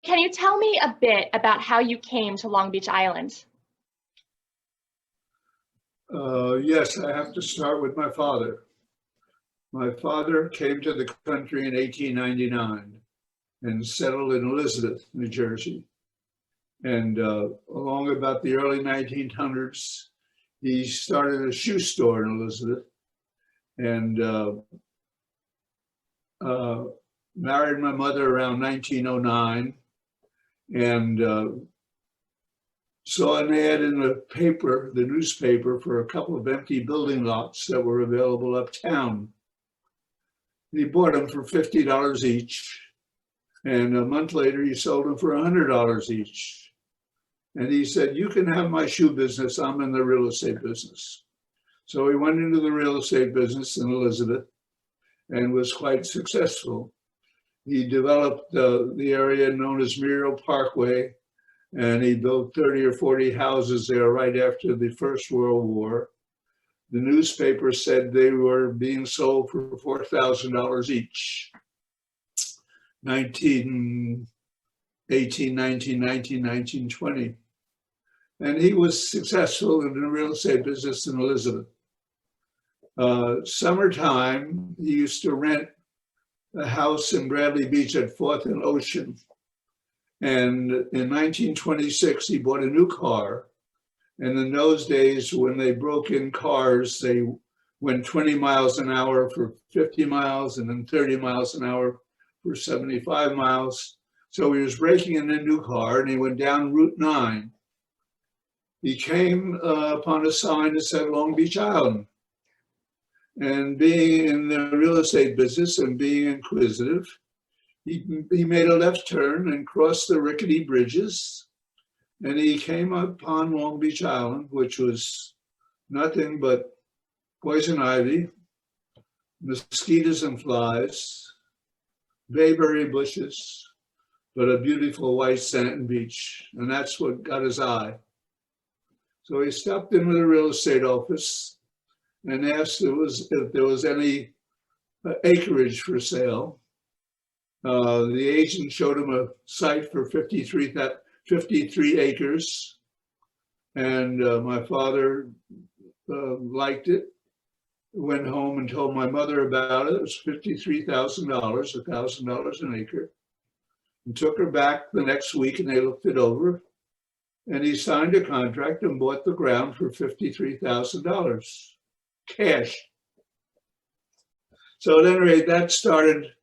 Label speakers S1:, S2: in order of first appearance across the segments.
S1: Can you tell me a bit about how you came to Long Beach Island?
S2: Yes, I have to start with my father. My father came to the country in 1899 and settled in Elizabeth, New Jersey. And along about the early 1900s, he started a shoe store in Elizabeth and married my mother around 1909 and saw an ad in the paper, the newspaper, for a couple of empty building lots that were available uptown. He bought them for $50 each. And a month later, he sold them for $100 each. And he said, "You can have my shoe business. I'm in the real estate business." So he went into the real estate business in Elizabeth and was quite successful. He developed the area known as Muriel Parkway, and he built 30 or 40 houses there right after the First World War. The newspaper said they were being sold for $4,000 each. 1918, 1919, 1920. And he was successful in the real estate business in Elizabeth. Summertime, he used to rent a house in Bradley Beach at 4th and Ocean. And in 1926, he bought a new car. And in those days, when they broke in cars, they went 20 miles an hour for 50 miles and then 30 miles an hour for 75 miles. So he was breaking in a new car and he went down Route 9. He came upon a sign that said Long Beach Island. And being in the real estate business and being inquisitive, he made a left turn and crossed the rickety bridges. And he came upon Long Beach Island, which was nothing but poison ivy, mosquitoes and flies, bayberry bushes, but a beautiful white sand beach. And that's what got his eye. So he stopped into the real estate office and asked if there was any acreage for sale. The agent showed him a site for 53 acres. And my father liked it, went home and told my mother about it. It was $53,000, $1,000 an acre. And took her back the next week and they looked it over. And he signed a contract and bought the ground for $53,000 cash. So at any rate, that started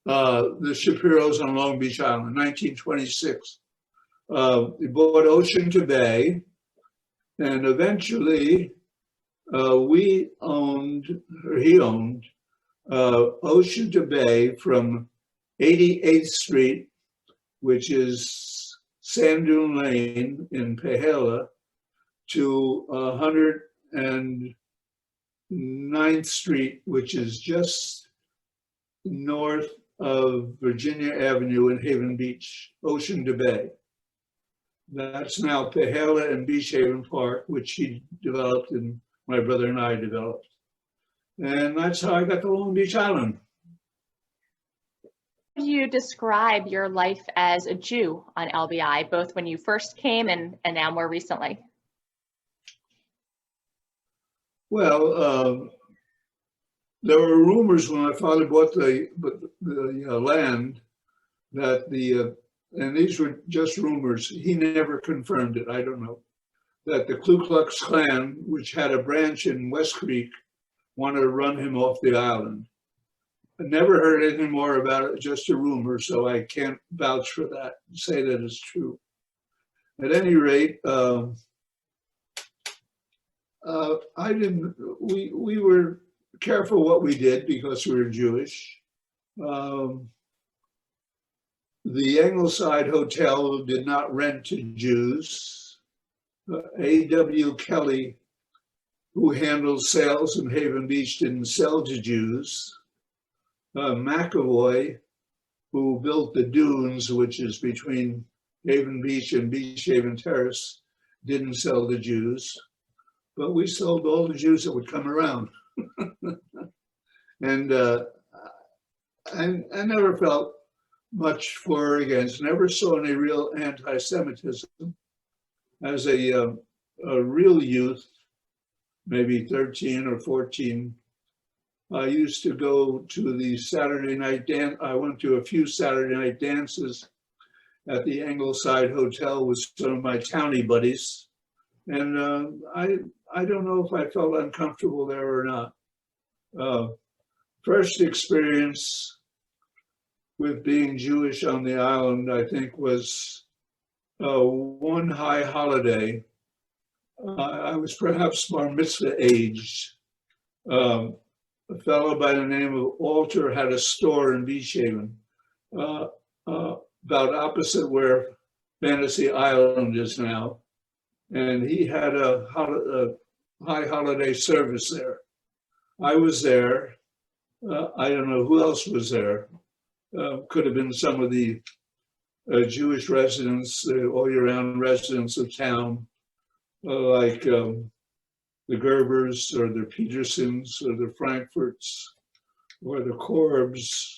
S2: the Shapiros on Long Beach Island, 1926. He bought Ocean to Bay, and eventually he owned Ocean to Bay from 88th Street, which is Sand Dune Lane in Pahala, to 109th Street, which is just north of Virginia Avenue in Haven Beach, Ocean to Bay. That's now Pahala and Beach Haven Park, which he developed and my brother and I developed. And that's how I got to Long Beach Island.
S1: How do you describe your life as a Jew on LBI, both when you first came and now more recently?
S2: Well, there were rumors when my father bought the land that and these were just rumors, he never confirmed it, I don't know, that the Ku Klux Klan, which had a branch in West Creek, wanted to run him off the island. I never heard anything more about it, just a rumor, so I can't vouch for that and say that it's true. At any rate, we were careful what we did because we were Jewish. The Ingleside Hotel did not rent to Jews. A.W. Kelly, who handled sales in Haven Beach, didn't sell to Jews. McAvoy, who built the dunes, which is between Haven Beach and Beach Haven Terrace, didn't sell to Jews. But we sold all the Jews that would come around. And I never felt much for or against. Never saw any real anti-Semitism. As a real youth, maybe 13 or 14, I used to go to the Saturday night dance. I went to a few Saturday night dances at the Ingleside Hotel with some of my townie buddies. And I don't know if I felt uncomfortable there or not. First experience with being Jewish on the island, I think, was one high holiday. I was perhaps bar mitzvah aged. A fellow by the name of Alter had a store in Beach Haven, about opposite where Fantasy Island is now. And he had a high holiday service there. I was there. I don't know who else was there. Could have been some of the Jewish residents, all year round residents of town, like the Gerbers or the Petersons or the Frankfurts or the Korbs,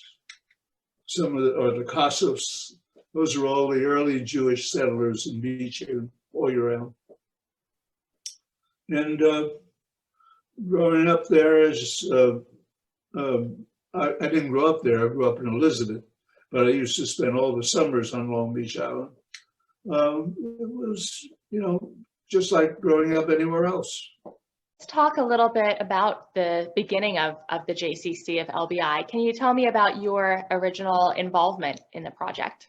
S2: or the Kosovs. Those are all the early Jewish settlers in Beach Haven all year round. And growing up there, as I didn't grow up there. I grew up in Elizabeth, but I used to spend all the summers on Long Beach Island. It was, just like growing up anywhere else.
S1: Let's talk a little bit about the beginning of the JCC of LBI. Can you tell me about your original involvement in the project?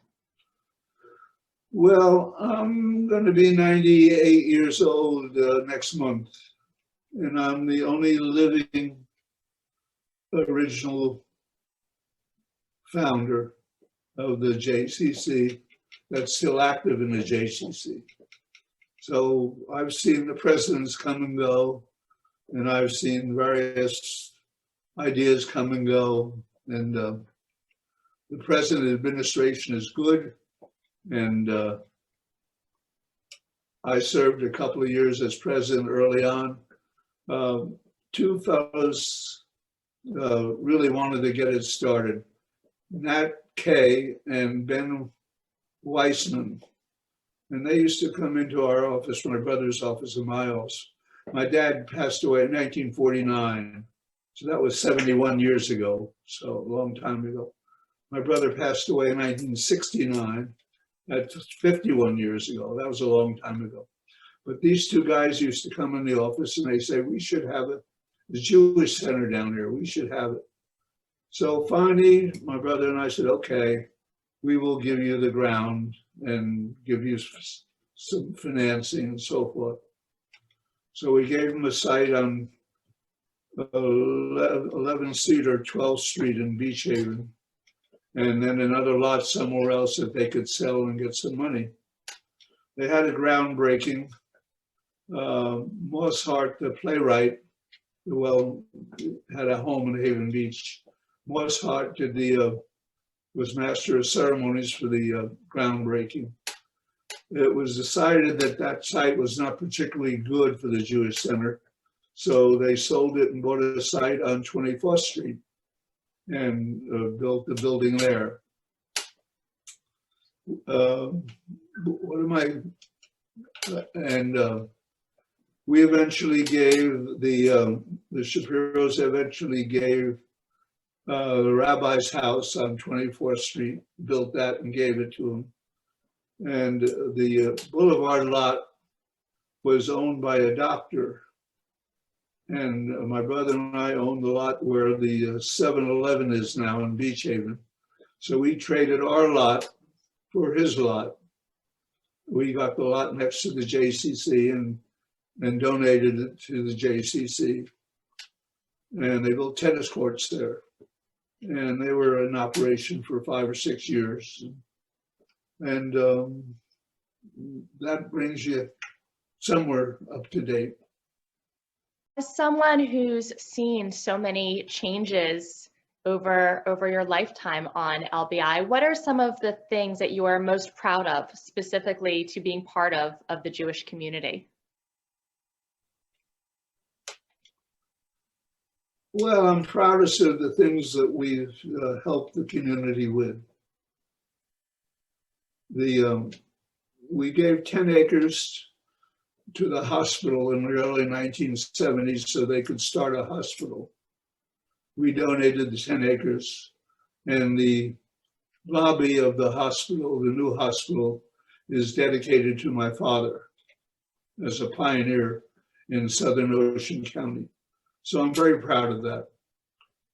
S2: Well, I'm going to be 98 years old next month, and I'm the only living original founder of the JCC that's still active in the JCC. So I've seen the presidents come and go, and I've seen various ideas come and go, and the present administration is good. And I served a couple of years as president early on. Two fellows really wanted to get it started. Nat Kay and Ben Weissman. And they used to come into our office, my brother's office and my office. My dad passed away in 1949. So that was 71 years ago, so a long time ago. My brother passed away in 1969. That's 51 years ago. That was a long time ago. But these two guys used to come in the office and they say, we should have the Jewish Center down here. We should have it. So finally, my brother and I said, okay, we will give you the ground and give you some financing and so forth. So we gave them a site on 11th Street or 12th Street in Beach Haven, and then another lot somewhere else that they could sell and get some money. They had a groundbreaking. Moss Hart, the playwright, had a home in Haven Beach. Moss Hart was master of ceremonies for the groundbreaking. It was decided that that site was not particularly good for the Jewish Center, so they sold it and bought a site on 24th Street and built the building there. We eventually gave the Shapiros eventually gave the rabbi's house on 24th Street, built that and gave it to him. And the Boulevard lot was owned by a doctor. And my brother and I owned the lot where the 7-Eleven is now in Beach Haven. So we traded our lot for his lot. We got the lot next to the JCC and donated it to the JCC. And they built tennis courts there. And they were in operation for 5 or 6 years. And that brings you somewhere up to date.
S1: As someone who's seen so many changes over your lifetime on LBI, what are some of the things that you are most proud of, specifically to being part of the Jewish community?
S2: Well, I'm proudest of the things that we've helped the community with. we gave 10 acres to the hospital in the early 1970s so they could start a hospital. We donated the 10 acres, and the lobby of the hospital, the new hospital, is dedicated to my father as a pioneer in Southern Ocean County. So I'm very proud of that.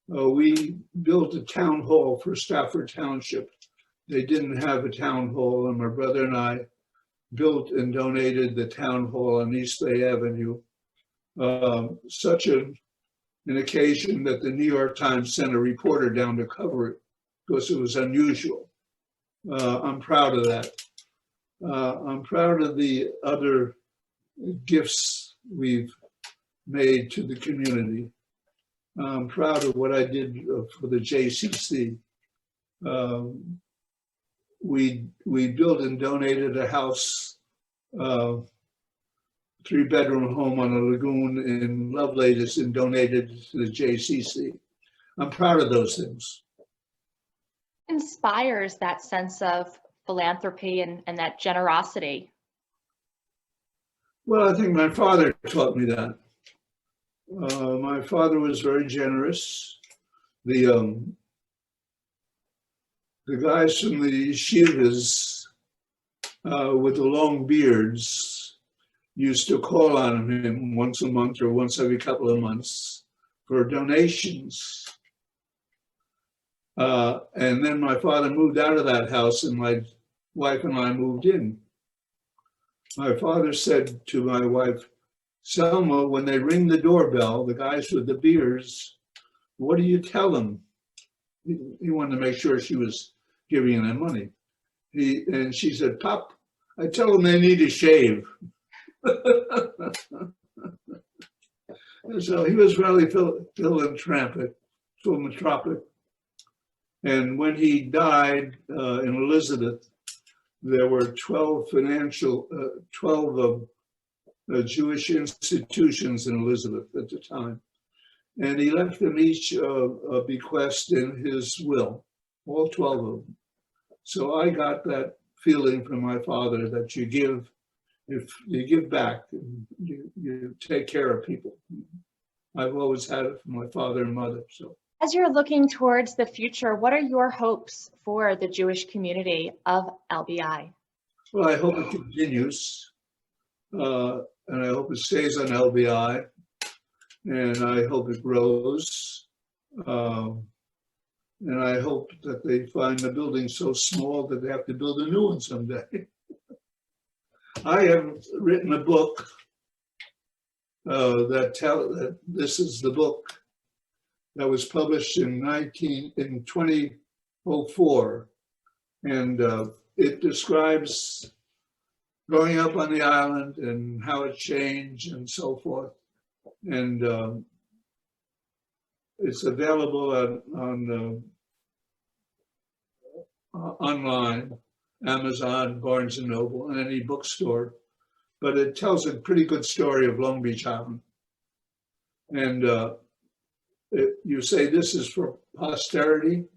S2: We built a town hall for Stafford Township. They didn't have a town hall, and my brother and I built and donated the town hall on East Bay Avenue. Such an occasion that the New York Times sent a reporter down to cover it because it was unusual. I'm proud of that. I'm proud of the other gifts we've made to the community. I'm proud of what I did for the JCC. We built and donated a house, 3-bedroom home on a lagoon in Lovelace and donated to the JCC. I'm proud of those things.
S1: Inspires that sense of philanthropy and that generosity?
S2: Well, I think my father taught me that. My father was very generous. The guys from the yeshivas with the long beards used to call on him once a month or once every couple of months for donations. And then my father moved out of that house and my wife and I moved in. My father said to my wife, Selma, when they ring the doorbell, the guys with the beards, what do you tell them? He wanted to make sure she was giving them money. And she said, Pop, I tell them they need a shave. So he was really philanthropic. And when he died in Elizabeth, there were 12 Jewish institutions in Elizabeth at the time. And he left them each a bequest in his will, all 12 of them. So I got that feeling from my father that you give, if you give back, you take care of people. I've always had it from my father and mother. So,
S1: as you're looking towards the future, what are your hopes for the Jewish community of LBI?
S2: Well, I hope it continues, and I hope it stays on LBI, and I hope it grows, and I hope that they find the building so small that they have to build a new one someday. I have written a book that this is the book that was published in 2004, and it describes growing up on the island and how it changed and so forth. And it's available on online, Amazon, Barnes and Noble, and any bookstore. But it tells a pretty good story of Long Beach Island. And you say this is for posterity.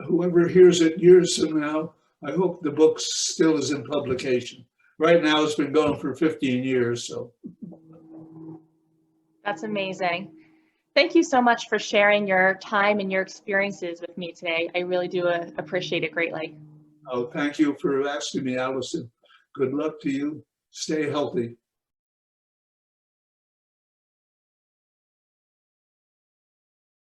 S2: Whoever hears it years from now, I hope the book still is in publication. Right now, it's been going for 15 years, so.
S1: That's amazing. Thank you so much for sharing your time and your experiences with me today. I really do appreciate it greatly.
S2: Oh, thank you for asking me, Allison. Good luck to you. Stay healthy.